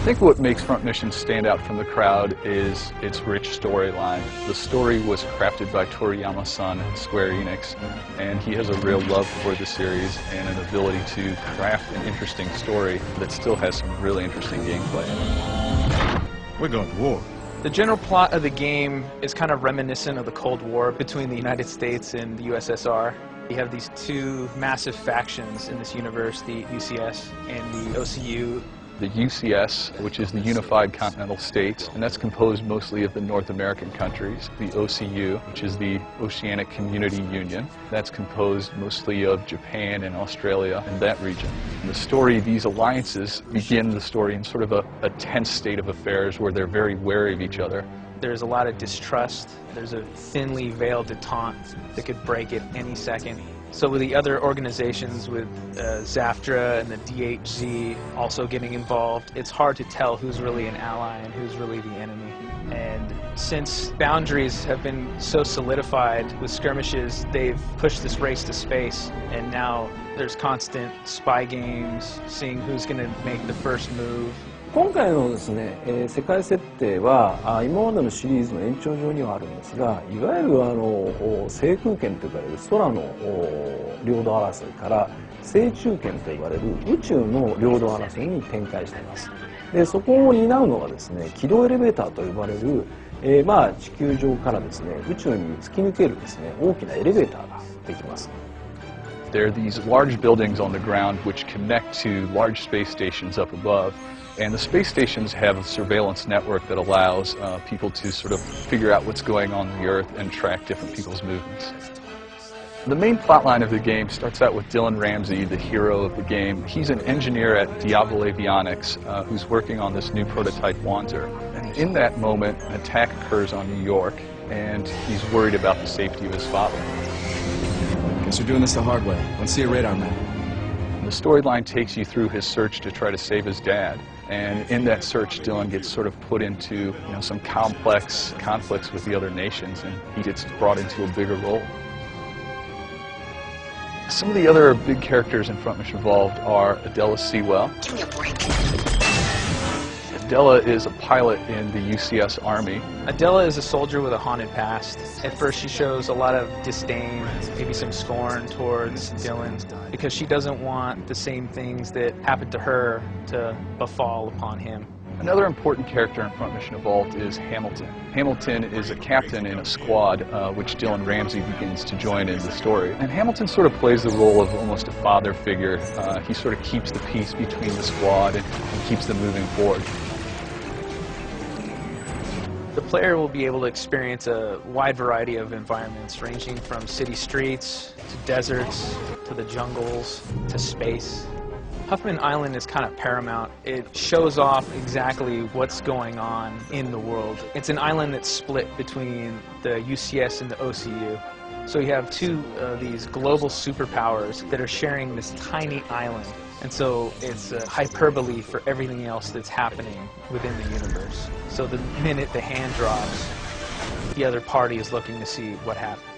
think what makes Front Mission stand out from the crowd is its rich storyline. The story was crafted by Toriyama-san at Square Enix, and he has a real love for the series and an ability to craft an interesting story that still has some really interesting gameplay. We're going to war. The general plot of the game is kind of reminiscent of the Cold War between the United States and the USSR. You have these two massive factions in this universe, the UCS and the OCU. The UCS, which is the Unified Continental States, and that's composed mostly of the North American countries. The OCU, which is the Oceanic Community Union, that's composed mostly of Japan and Australia and that region. In the story, these alliances begin the story in sort of a tense state of affairs where they're very wary of each other. There's a lot of distrust. There's a thinly veiled detente that could break at any second. So with the other organizations, with ZAFTRA and the DHZ also getting involved, it's hard to tell who's really an ally and who's really the enemy. And since boundaries have been so solidified with skirmishes, they've pushed this race to space, and now there's constant spy games, seeing who's going to make the first move. 今回のですね、世界設定は今までのシリーズの延長上にはあるんですが、いわゆる制空権と呼ばれる空の領土争いから制中権と呼ばれる宇宙の領土争いに展開しています。で、そこを担うのがですね、軌道エレベーターと呼ばれる、地球上からですね、宇宙に突き抜けるですね、大きなエレベーターができます。There are these large buildings on the ground which connect to large space stations up above. And the space stations have a surveillance network that allows people to sort of figure out what's going on the Earth and track different people's movements. The main plotline of the game starts out with Dylan Ramsey, the hero of the game. He's an engineer at Diablo Avionics who's working on this new prototype Wanzer. And in that moment, an attack occurs on New York, and he's worried about the safety of his father. Guess we're doing this the hard way. Let's see a radar map. The storyline takes you through his search to try to save his dad. And in that search, Dylan gets sort of put into some complex conflicts with the other nations, and he gets brought into a bigger role. Some of the other big characters in Front Mission Evolved are Adela Sewell. Give me a break. Adela is a pilot in the UCS Army. Adela is a soldier with a haunted past. At first she shows a lot of disdain, maybe some scorn towards Dylan, because she doesn't want the same things that happened to her to befall upon him. Another important character in Front Mission Evolved is Hamilton. Hamilton is a captain in a squad which Dylan Ramsey begins to join in the story. And Hamilton sort of plays the role of almost a father figure. He sort of keeps the peace between the squad and keeps them moving forward. The player will be able to experience a wide variety of environments, ranging from city streets, to deserts, to the jungles, to space. Huffman Island is kind of paramount. It shows off exactly what's going on in the world. It's an island that's split between the UCS and the OCU. So you have two of these global superpowers that are sharing this tiny island. And so it's a hyperbole for everything else that's happening within the universe. So the minute the hand drops, the other party is looking to see what happened.